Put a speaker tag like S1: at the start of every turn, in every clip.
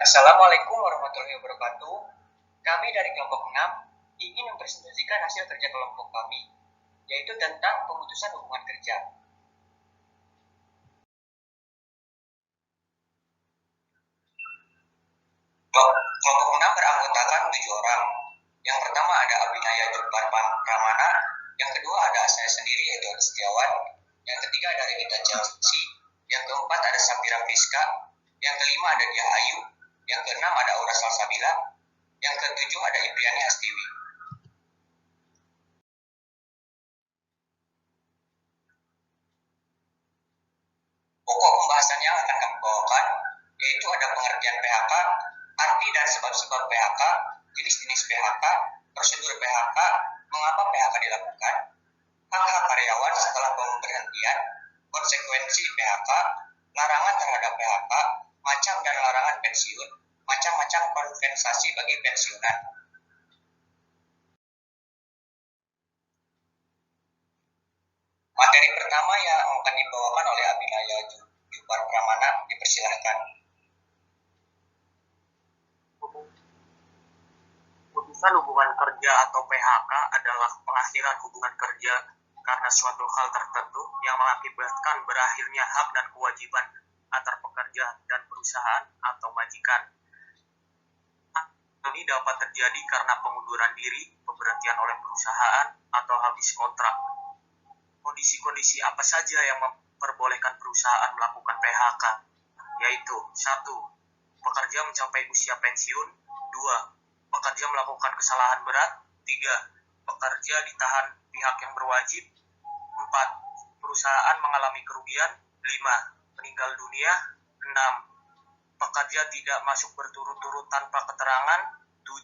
S1: Assalamualaikum warahmatullahi wabarakatuh. Kami dari kelompok 6 ingin mempresentasikan hasil kerja kelompok kami, yaitu tentang pemutusan hubungan kerja. Kelompok 6 beranggotakan 7 orang. Yang pertama ada Abinaya Jupar Pramana, yang kedua ada saya sendiri yaitu Adi Setiawan, yang ketiga ada Revita Chelsea, yang keempat ada Sapira Fiska, yang kelima ada Dia Ayu, yang keenam ada Aura Salsabila, yang ketujuh ada Ipriani Astiwi. Pokok pembahasan yang akan kami bawakan yaitu ada pengertian PHK, arti dan sebab-sebab PHK, jenis-jenis PHK, prosedur PHK, mengapa PHK dilakukan, hak-hak karyawan setelah pemberhentian, konsekuensi PHK, larangan terhadap PHK, macam dan larangan pensiun, macam-macam kompensasi bagi pensiunan. Materi pertama yang akan dibawakan oleh Abinaya Jupar Pramana, dipersilahkan.
S2: Putusan hubungan kerja atau PHK adalah pengakhiran hubungan kerja karena suatu hal tertentu yang mengakibatkan berakhirnya hak dan kewajiban antar pekerja dan perusahaan atau majikan. Ini dapat terjadi karena pengunduran diri, pemberhentian oleh perusahaan, atau habis kontrak. Kondisi-kondisi apa saja yang memperbolehkan perusahaan melakukan PHK? Yaitu 1. Pekerja mencapai usia pensiun. 2. Pekerja melakukan kesalahan berat. 3. Pekerja ditahan pihak yang berwajib. 4. Perusahaan mengalami kerugian. 5. Meninggal dunia. 6. Pekerja tidak masuk berturut-turut tanpa keterangan. 7.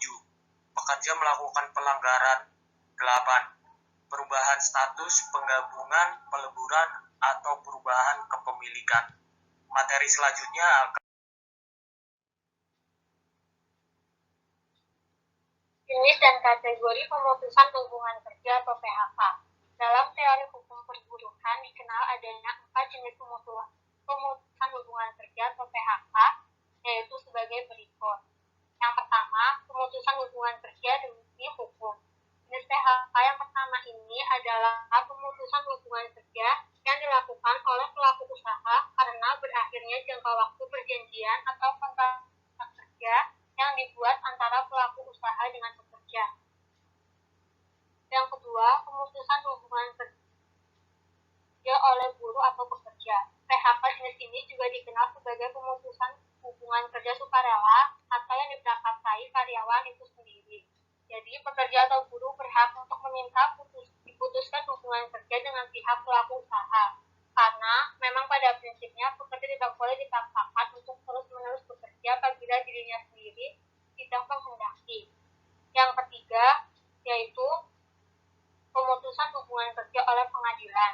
S2: Pekerja melakukan pelanggaran. 8. Perubahan status, penggabungan, peleburan, atau perubahan kepemilikan. Materi selanjutnya akan
S3: jenis dan kategori pemutusan hubungan kerja atau PHK. Dalam teori hukum perburuhan dikenal adanya 4 jenis pemutusan hubungan kerja atau PHK, yaitu sebagai berikut. Yang pertama, pemutusan hubungan kerja demi hukum. Jenis PHK yang pertama ini adalah pemutusan hubungan kerja yang dilakukan oleh pelaku usaha karena berakhirnya jangka waktu perjanjian atau kontrak kerja yang dibuat antara pelaku usaha dengan pekerja. Yang kedua, pemutusan hubungan kerja oleh buruh atau pekerja. PHK jenis ini juga dikenal sebagai pemutusan hubungan kerja sukarela atau yang diprakarsai karyawan itu sendiri. Jadi, pekerja atau buruh berhak untuk meminta diputuskan hubungan kerja dengan pihak pelaku usaha. Karena memang pada prinsipnya pekerja tidak boleh dipaksakan untuk terus-menerus bekerja apabila dirinya sendiri tidak menghendaki. Yang ketiga, yaitu pemutusan hubungan kerja oleh pengadilan.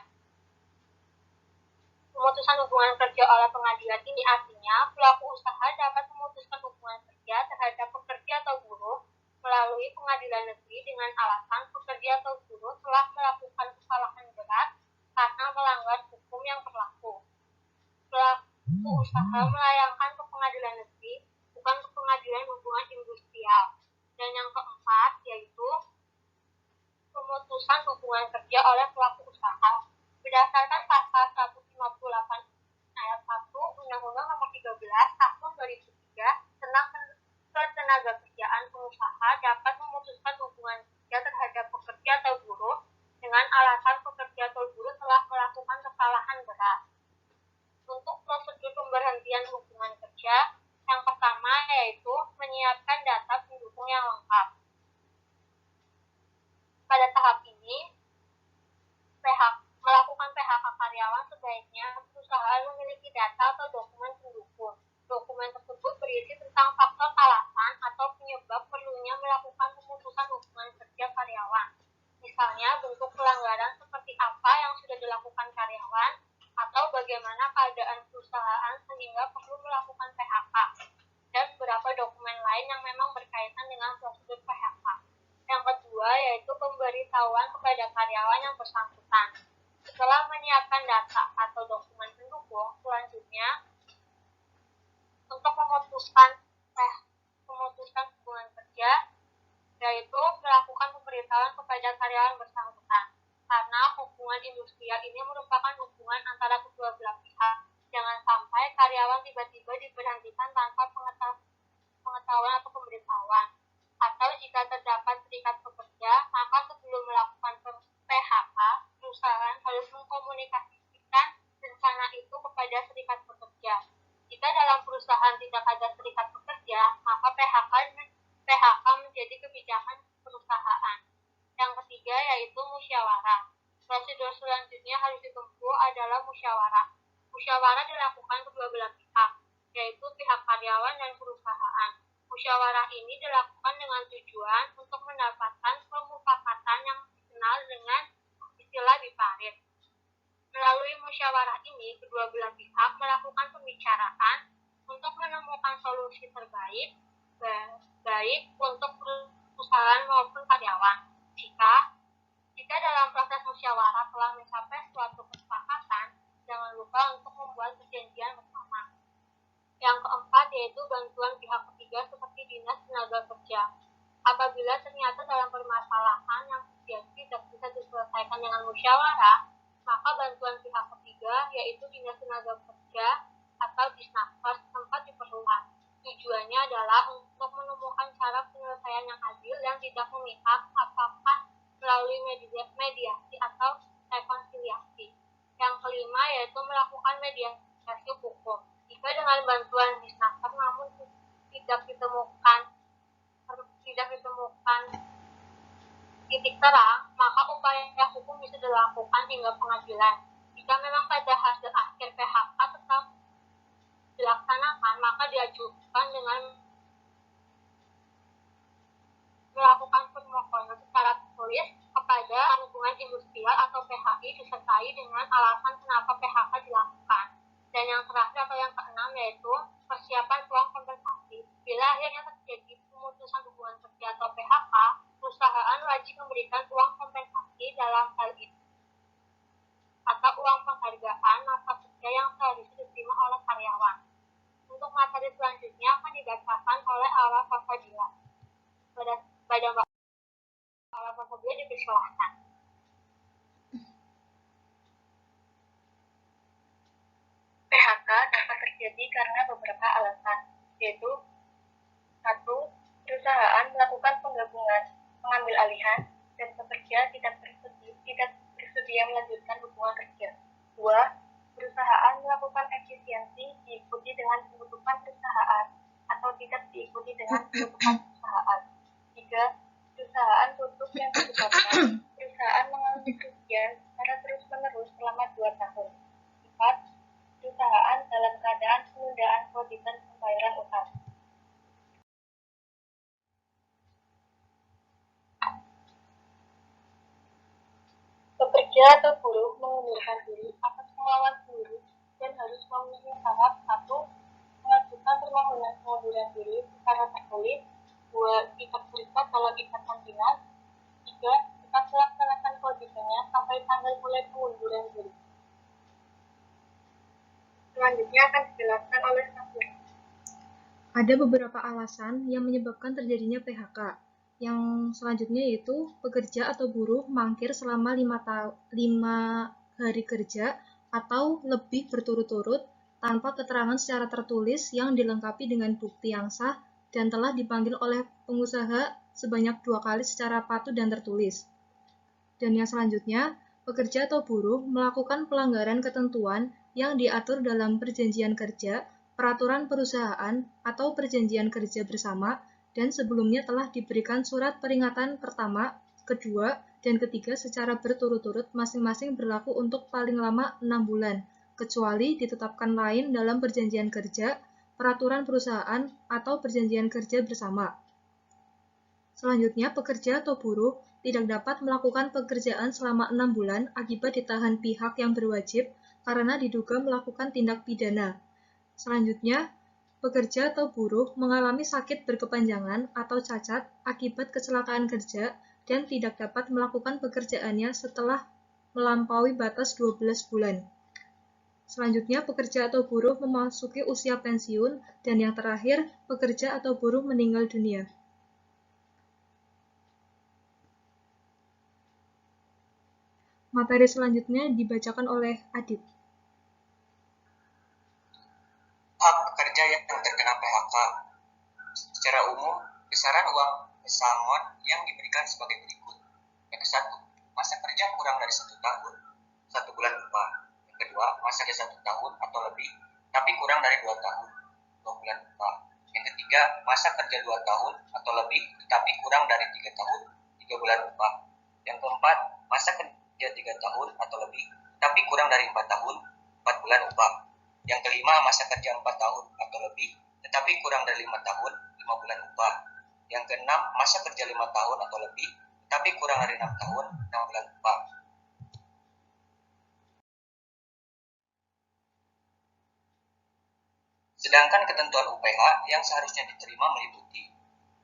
S3: Pemutusan hubungan kerja oleh pengadilan ini artinya pelaku usaha dapat memutuskan hubungan kerja terhadap pekerja atau buruh melalui pengadilan negeri dengan alasan pekerja atau buruh telah melakukan kesalahan berat karena melanggar hukum yang berlaku. Pelaku usaha melayangkan ke pengadilan negeri, bukan ke pengadilan hubungan industrial. Dan yang keempat yaitu pemutusan hubungan kerja oleh pelaku usaha. Berdasarkan pasal 158 ayat 1 Undang-Undang Nomor 13 Tahun 2003 tentang ketenagakerjaan, pengusaha dapat memutuskan hubungan kerja terhadap pekerja atau buruh dengan alasan pekerja atau buruh telah melakukan kesalahan berat. Untuk prosedur pemberhentian hubungan kerja, yang pertama yaitu menyiapkan data pendukung yang lengkap. Pada tahap ini, melakukan PHK karyawan sebaiknya perusahaan memiliki data atau dokumen pendukung. Dokumen tersebut berisi tentang faktor alasan atau penyebab perlunya melakukan pemutusan hubungan kerja karyawan. Misalnya bentuk pelanggaran seperti apa yang sudah dilakukan karyawan atau bagaimana keadaan perusahaan sehingga perlu melakukan PHK dan beberapa dokumen lain yang memang berkaitan dengan prosedur PHK. Yang kedua yaitu pemberitahuan kepada karyawan yang bersangkutan. Setelah menyiapkan data atau dokumen pendukung, selanjutnya untuk memutuskan industrial ini merupakan hubungan antara kedua belah pihak. Jangan sampai karyawan tiba-tiba diberhentikan tanpa pengetahuan atau pemberitahuan. Atau jika terdapat serikat pekerja, maka sebelum melakukan PHK, perusahaan harus mengkomunikasikan rencana itu kepada serikat pekerja. Jika dalam perusahaan tidak ada serikat pekerja, maka PHK menjadi kebijakan perusahaan. Yang ketiga yaitu musyawarah. Prosedur selanjutnya harus ditempuh adalah musyawarah. Musyawarah dilakukan kedua belah pihak, yaitu pihak karyawan dan perusahaan. Musyawarah ini dilakukan dengan tujuan untuk mendapatkan pemufakatan yang dikenal dengan istilah biparit. Melalui musyawarah ini, kedua belah pihak melakukan pembicaraan untuk menemukan solusi terbaik baik untuk perusahaan maupun karyawan. Jika dalam proses musyawarah telah mencapai suatu kesepakatan, jangan lupa untuk membuat perjanjian bersama. Yang keempat yaitu bantuan pihak ketiga seperti Dinas Tenaga Kerja. Apabila ternyata dalam permasalahan yang terjadi tidak bisa diselesaikan dengan musyawarah, maka bantuan pihak ketiga yaitu Dinas Tenaga Kerja atau Disnaker tempat diperlukan. Tujuannya adalah untuk menemukan cara penyelesaian yang adil yang tidak memihak, apakah melalui mediasi atau rekonsiliasi. Yang kelima yaitu melakukan mediasi hukum. Jika dengan bantuan Disnaker namun tidak ditemukan titik terang, maka upaya hukum bisa dilakukan hingga pengadilan. Jika memang pada hasil akhir PHK tetap dilaksanakan, maka diajukan dengan melakukan permohonan secara tertulis kepada hubungan industrial atau PHI disertai dengan alasan kenapa PHK dilakukan. Dan yang terakhir atau yang keenam yaitu persiapan uang kompensasi. Bila akhirnya terjadi pemutusan hubungan kerja atau PHK, perusahaan wajib memberikan uang kompensasi dalam hal ini atau uang penghargaan masa kerja yang seharusnya diterima oleh karyawan. Untuk materi selanjutnya akan dibacakan oleh Aula Fafadila. Pada Mbak Aula Fafadila dipersilahkan. PHK dapat terjadi karena beberapa alasan, yaitu 1. Perusahaan melakukan penggabungan, pengambil alihan, dan pekerja tidak bersedia melanjutkan hubungan kerja. 2. Perusahaan melakukan efisiensi diikuti dengan penutupan perusahaan atau tidak diikuti dengan penutupan perusahaan. 3. Perusahaan tutup yang disebabkan perusahaan mengalami kerugian secara terus-menerus selama 2 tahun. 4. Perusahaan dalam keadaan penundaan kewajiban pembayaran utang. Pekerja atau buruh mengundurkan diri atas kemauan sendiri dan harus memenuhi syarat 1. Mengajukan permohonan pengunduran diri secara tertulis. 2. Tidak terikat dalam ikatan dinas. 3. Tetap melaksanakan kewajibannya sampai tanggal mulai pengunduran diri. Selanjutnya akan dijelaskan oleh Safira.
S4: Ada beberapa alasan yang menyebabkan terjadinya PHK. Yang selanjutnya yaitu pekerja atau buruh mangkir selama 5 hari kerja atau lebih berturut-turut tanpa keterangan secara tertulis yang dilengkapi dengan bukti yang sah dan telah dipanggil oleh pengusaha sebanyak 2 kali secara patuh dan tertulis. Dan yang selanjutnya, pekerja atau buruh melakukan pelanggaran ketentuan yang diatur dalam perjanjian kerja, peraturan perusahaan, atau perjanjian kerja bersama, dan sebelumnya telah diberikan surat peringatan pertama, kedua, dan ketiga secara berturut-turut masing-masing berlaku untuk paling lama 6 bulan, kecuali ditetapkan lain dalam perjanjian kerja, peraturan perusahaan, atau perjanjian kerja bersama. Selanjutnya, pekerja atau buruh tidak dapat melakukan pekerjaan selama 6 bulan akibat ditahan pihak yang berwajib karena diduga melakukan tindak pidana. Selanjutnya, pekerja atau buruh mengalami sakit berkepanjangan atau cacat akibat kecelakaan kerja dan tidak dapat melakukan pekerjaannya setelah melampaui batas 12 bulan. Selanjutnya, pekerja atau buruh memasuki usia pensiun, dan yang terakhir, pekerja atau buruh meninggal dunia. Materi selanjutnya dibacakan oleh Adit.
S1: Hak pekerja yang terkena PHK. Secara umum, besaran uang pesangon yang diberikan sebagai berikut. Yang ke-1, masa kerja kurang dari 1 tahun, 1 bulan upah. Yang kedua, masa kerja 1 tahun atau lebih, tapi kurang dari 2 tahun, 2 bulan upah. Yang ketiga, masa kerja 2 tahun atau lebih, tapi kurang dari 3 tahun, 3 bulan upah. Yang keempat, masa kerja 3 tahun atau lebih, tapi kurang dari 4 tahun, 4 bulan upah. Yang kelima, masa kerja 4 tahun atau lebih, tetapi kurang dari 5 tahun, 5 bulan upah. Yang keenam, masa kerja 5 tahun atau lebih, tapi kurang dari 6 tahun, 6 bulan upah. Sedangkan ketentuan UPH yang seharusnya diterima meliputi: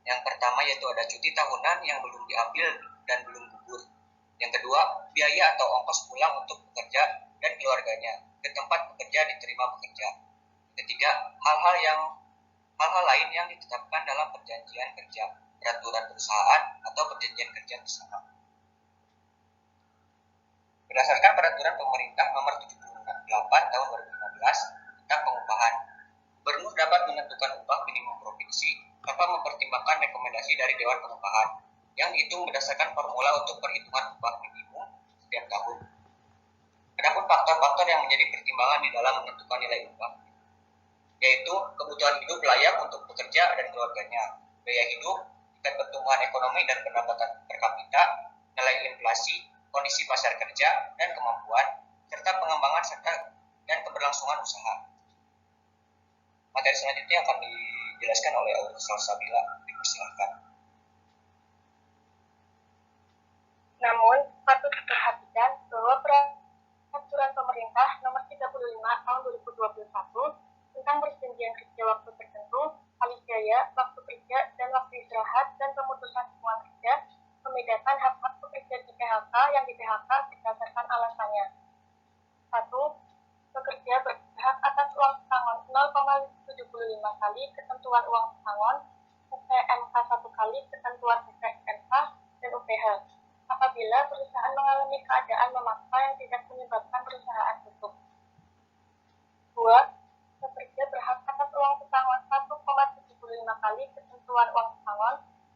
S1: yang pertama yaitu ada cuti tahunan yang belum diambil dan belum gugur. Yang kedua, biaya atau ongkos pulang untuk pekerja dan keluarganya ke tempat pekerja diterima bekerja. Ketiga, hal-hal lain yang ditetapkan dalam perjanjian kerja, peraturan perusahaan atau perjanjian kerja bersama. Berdasarkan peraturan pemerintah nomor 78 tahun 2015 tentang pengupahan, Gubernur dapat menentukan upah minimum provinsi tanpa mempertimbangkan rekomendasi dari Dewan Pengupahan yang dihitung berdasarkan formula untuk perhitungan upah minimum setiap tahun. Adapun faktor-faktor yang menjadi pertimbangan di dalam menentukan nilai upah, yaitu kebutuhan hidup layak untuk pekerja dan keluarganya, biaya hidup, tingkat pertumbuhan ekonomi dan pendapatan per kapita, nilai inflasi, kondisi pasar kerja dan kemampuan, serta pengembangan dan keberlangsungan usaha. Materi selanjutnya akan dijelaskan oleh Aurel Salsabila. Dipersilakan.
S3: Namun, patut diperhatikan bahwa peraturan pemerintah nomor 35 tahun 2021 tentang perjanjian kerja waktu tertentu, alih biaya, waktu kerja, dan waktu istirahat, dan pemutusan hubungan kerja membedakan hak-hak pekerja di PHK yang di PHK berdasarkan alasannya. 1. Pekerja berhak atas uang pesangon 0,75 kali ketentuan uang pesangon, UPMK 1 kali ketentuan UPMK, dan UPH apabila perusahaan mengalami keadaan memaksa yang tidak menyebabkan perusahaan tutup. 2. Pekerja berhak atas uang pesangon 1,75 kali ketentuan uang pesangon,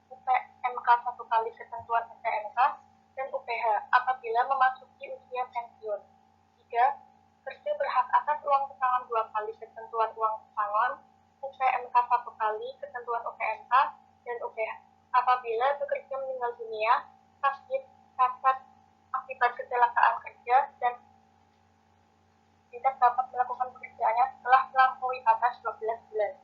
S3: UPMK 1 kali ketentuan UPMK, dan UPH apabila memasuki usia pensiun. 3. Pekerja berhak atas uang pesangon 2 kali ketentuan uang pesangon, UPMK 1 kali ketentuan UPMK, dan UPH apabila pekerja meninggal dunia, sakit, cacat, akibat kecelakaan kerja, dan tidak dapat melakukan pekerjaannya setelah melampaui batas 12 bulan.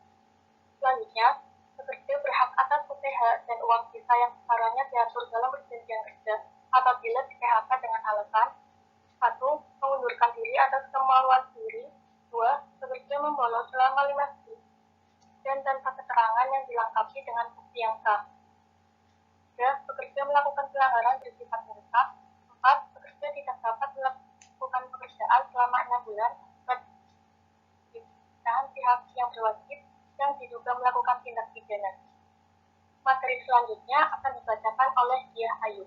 S3: Selanjutnya, pekerja berhak atas UPH dan uang sisa yang besarannya diatur dalam perjanjian kerja apabila di PHK dengan alasan: 1. Mengundurkan diri atas kemauan sendiri. 2. Pekerja membolos selama 5 hari dan tanpa keterangan yang dilengkapi dengan bukti yang sah. 3. Pekerja melakukan pelanggaran bersifat mendesak. 4. Pekerja tidak dapat melakukan pekerjaan selama 6 bulan dan pihak yang berwajib yang diduga melakukan tindak pidana. Materi selanjutnya akan dibacakan oleh Diah Ayu.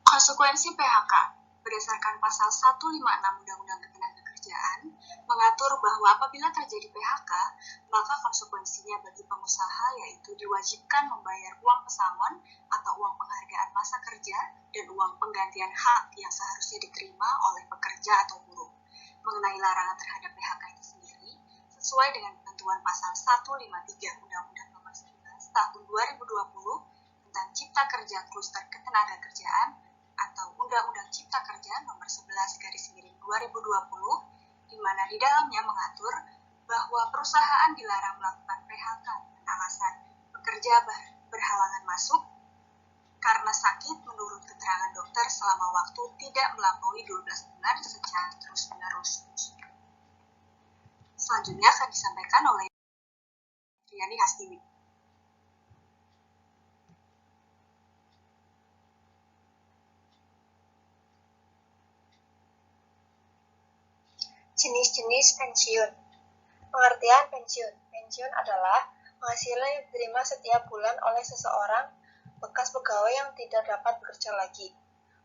S5: Konsekuensi PHK berdasarkan pasal 156 Undang-Undang Ketenagakerjaan mengatur bahwa apabila terjadi PHK, maka konsekuensinya bagi pengusaha yaitu diwajibkan membayar uang pesangon atau uang penghargaan masa kerja dan uang penggantian hak yang seharusnya diterima oleh pekerja atau buruh. Mengenai larangan terhadap PHK itu sendiri, sesuai dengan ketentuan pasal 153 Undang-Undang Nomor 11 Tahun 2020 tentang Cipta Kerja Kluster Ketenagakerjaan atau Undang-Undang Cipta Kerja Nomor 11/2020, di mana di dalamnya mengatur bahwa perusahaan dilarang melakukan PHK dengan alasan pekerja berhalangan masuk karena sakit menurut keterangan dokter selama waktu tidak melampaui 12 bulan secara terus-menerus. Selanjutnya akan disampaikan oleh Riani Hastiwi.
S6: Jenis-jenis pensiun. Pengertian pensiun. pensiun adalah penghasilan yang diterima setiap bulan oleh seseorang bekas pegawai yang tidak dapat bekerja lagi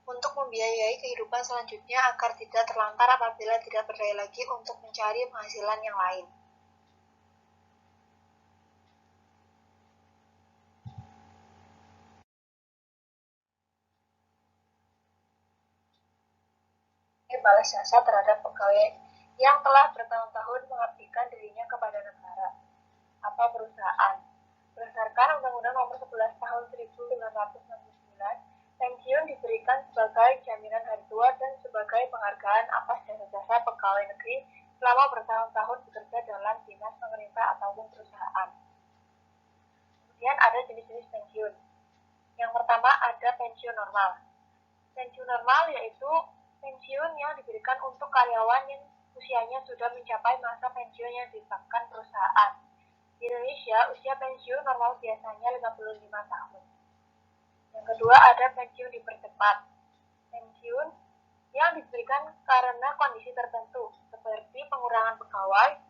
S6: untuk membiayai kehidupan selanjutnya agar tidak terlantar apabila tidak berdaya lagi untuk mencari penghasilan yang lain. Balas jasa terhadap pegawai yang telah bertahun-tahun mengabdikan dirinya kepada negara atau perusahaan. Berdasarkan Undang-Undang Nomor 11 Tahun 1969, pensiun diberikan sebagai jaminan hari tua dan sebagai penghargaan atas jasa-jasa pegawai negeri selama bertahun-tahun bekerja dalam dinas pemerintah ataupun perusahaan. Kemudian ada jenis-jenis pensiun. Yang pertama ada pensiun normal. Pensiun normal yaitu pensiun yang diberikan untuk karyawan yang usianya sudah mencapai masa pensiun yang ditetapkan perusahaan. Di Indonesia, usia pensiun normal biasanya 55 tahun. Yang kedua ada pensiun dipercepat. Pensiun yang diberikan karena kondisi tertentu, seperti pengurangan pegawai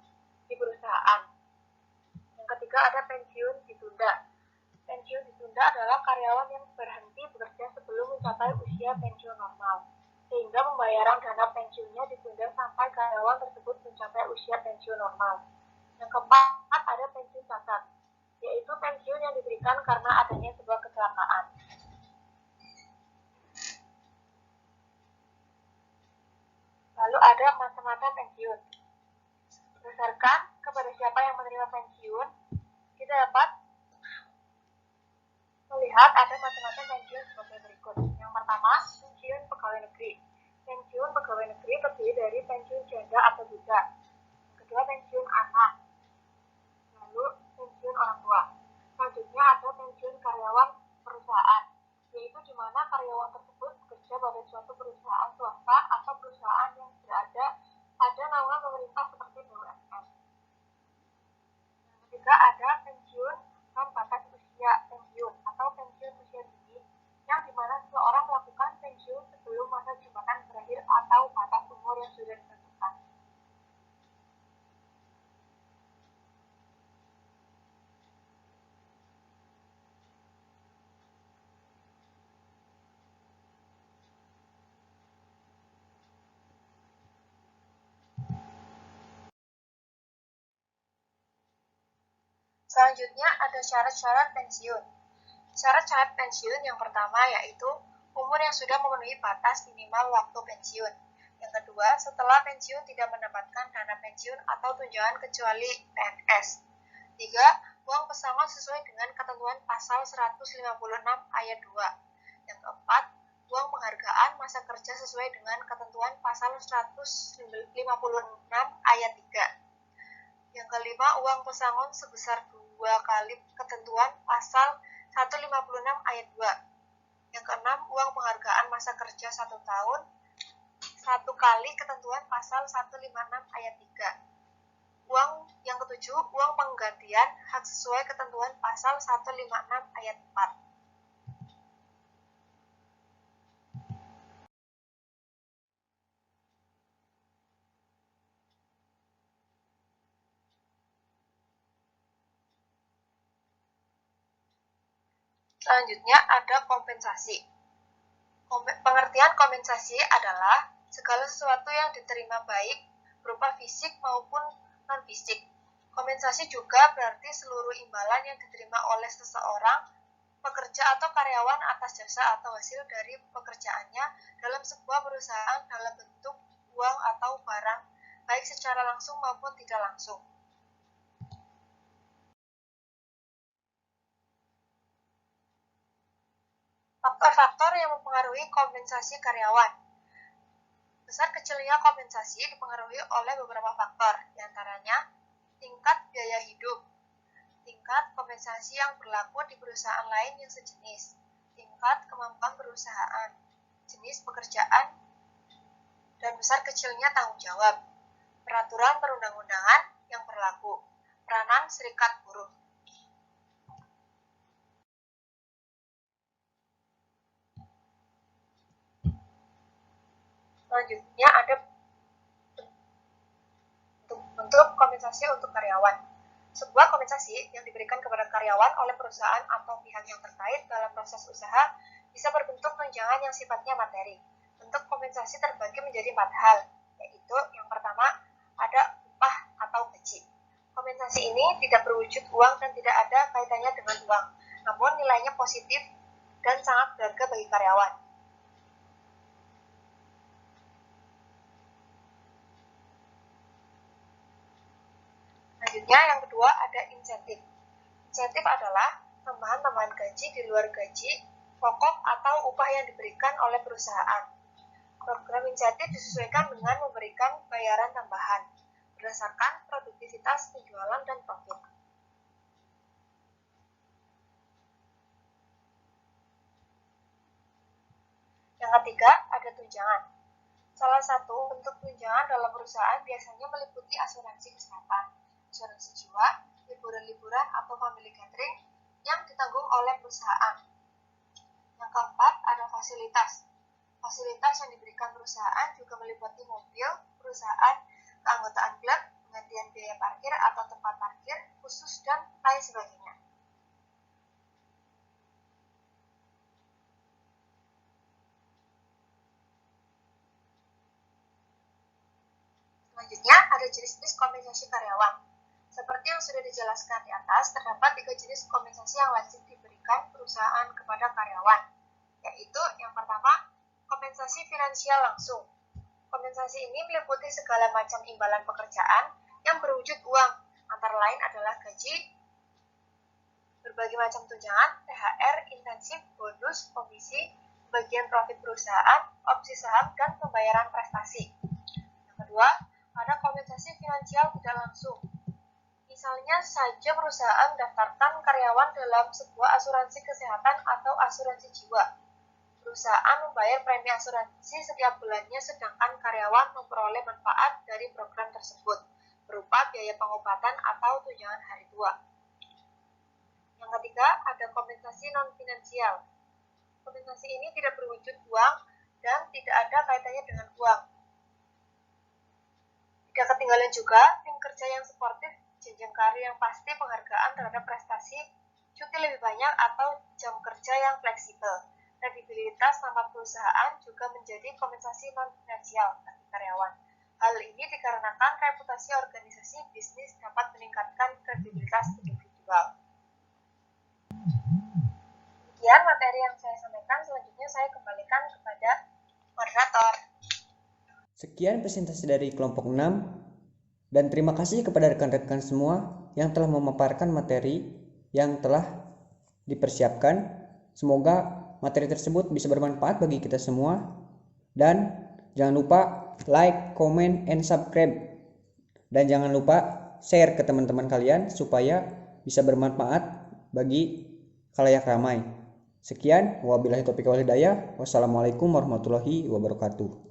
S6: di perusahaan. Yang ketiga ada pensiun ditunda. Pensiun ditunda adalah karyawan yang berhenti bekerja sebelum mencapai usia pensiun normal, sehingga pembayaran dana pensiunnya ditunda sampai karyawan tersebut mencapai usia pensiun normal. Yang keempat ada pensiun cacat, yaitu pensiun yang diberikan karena adanya sebuah kecelakaan. Lalu ada masa-masa pensiun. Berdasarkan kepada siapa yang menerima pensiun, kita dapat melihat ada macam-macam pensiun sebagai berikut. Yang pertama, pensiun pegawai negeri. Pensiun pegawai negeri terdiri dari pensiun janda atau budak. Yang kedua, pensiun anak. Lalu, pensiun orang tua. Selanjutnya ada pensiun karyawan perusahaan, yaitu di mana karyawan tersebut bekerja pada suatu perusahaan swasta atau perusahaan yang berada pada naungan pemerintah seperti BUMN. Yang ketiga ada pensiun dan batas usia pensiun atau pensiun usia dini, yang dimana seseorang melakukan pensiun sebelum masa jabatan berakhir atau batas umur yang sudah ditentukan. Selanjutnya ada syarat-syarat pensiun. Syarat-syarat pensiun yang pertama yaitu umur yang sudah memenuhi batas minimal waktu pensiun. Yang kedua, setelah pensiun tidak mendapatkan dana pensiun atau tunjangan kecuali PNS. 3. Uang pesangon sesuai dengan ketentuan pasal 156 ayat 2. Yang keempat, uang penghargaan masa kerja sesuai dengan ketentuan pasal 156 ayat 3. Yang kelima, uang pesangon sebesar 2 kali ketentuan pasal 156 ayat 2. Yang keenam, uang penghargaan masa kerja 1 tahun 1 kali ketentuan pasal 156 ayat 3. Yang ketujuh, uang penggantian hak sesuai ketentuan pasal 156 ayat 4. Selanjutnya ada kompensasi. Pengertian kompensasi adalah segala sesuatu yang diterima baik berupa fisik maupun non-fisik. Kompensasi juga berarti seluruh imbalan yang diterima oleh seseorang, pekerja atau karyawan atas jasa atau hasil dari pekerjaannya dalam sebuah perusahaan dalam bentuk uang atau barang, baik secara langsung maupun tidak langsung. Faktor-faktor yang mempengaruhi kompensasi karyawan. Besar kecilnya kompensasi dipengaruhi oleh beberapa faktor, diantaranya tingkat biaya hidup, tingkat kompensasi yang berlaku di perusahaan lain yang sejenis, tingkat kemampuan perusahaan, jenis pekerjaan, dan besar kecilnya tanggung jawab, peraturan perundang-undangan yang berlaku, peranan serikat buruh. Selanjutnya ada bentuk kompensasi untuk karyawan. Sebuah kompensasi yang diberikan kepada karyawan oleh perusahaan atau pihak yang terkait dalam proses usaha bisa berbentuk tunjangan yang sifatnya materi. Bentuk kompensasi terbagi menjadi 4 hal, yaitu yang pertama ada upah atau gaji. Kompensasi ini tidak berwujud uang dan tidak ada kaitannya dengan uang, namun nilainya positif dan sangat berharga bagi karyawan. Selanjutnya yang kedua ada insentif. Insentif adalah tambahan-tambahan gaji di luar gaji pokok atau upah yang diberikan oleh perusahaan. Program insentif disesuaikan dengan memberikan bayaran tambahan berdasarkan produktivitas penjualan dan profit. Yang ketiga ada tunjangan. Salah satu bentuk tunjangan dalam perusahaan biasanya meliputi asuransi kesehatan, asuransi jiwa, liburan-liburan atau family gathering yang ditanggung oleh perusahaan. Yang keempat ada fasilitas. Fasilitas yang diberikan perusahaan juga meliputi mobil, perusahaan, keanggotaan klub, penggantian biaya parkir atau tempat parkir khusus, dan lain sebagainya. Selanjutnya ada jenis-jenis kompensasi karyawan. Seperti yang sudah dijelaskan di atas, terdapat 3 jenis kompensasi yang wajib diberikan perusahaan kepada karyawan, yaitu yang pertama, kompensasi finansial langsung. Kompensasi ini meliputi segala macam imbalan pekerjaan yang berwujud uang, antara lain adalah gaji, berbagai macam tunjangan, THR, intensif, bonus, komisi, bagian profit perusahaan, opsi saham, dan pembayaran prestasi. Yang kedua, ada kompensasi finansial tidak langsung. Misalnya saja perusahaan mendaftarkan karyawan dalam sebuah asuransi kesehatan atau asuransi jiwa. Perusahaan membayar premi asuransi setiap bulannya, sedangkan karyawan memperoleh manfaat dari program tersebut berupa biaya pengobatan atau tunjangan hari tua. Yang ketiga, ada kompensasi non-finansial. Kompensasi ini tidak berwujud uang dan tidak ada kaitannya dengan uang. Tidak ketinggalan juga tim kerja yang sportif, jenjang karir yang pasti, penghargaan terhadap prestasi, cuti lebih banyak atau jam kerja yang fleksibel. Kredibilitas nama perusahaan juga menjadi kompensasi non-finansial bagi karyawan. Hal ini dikarenakan reputasi organisasi bisnis dapat meningkatkan kredibilitas individual. Demikian materi yang saya sampaikan, selanjutnya saya kembalikan kepada moderator.
S7: Sekian presentasi dari kelompok 6, dan terima kasih kepada rekan-rekan semua yang telah memaparkan materi yang telah dipersiapkan. Semoga materi tersebut bisa bermanfaat bagi kita semua, dan jangan lupa like, comment, and subscribe, dan jangan lupa share ke teman-teman kalian supaya bisa bermanfaat bagi khalayak ramai. Sekian, wabillahi taufiq wal hidayah. Wassalamualaikum warahmatullahi wabarakatuh.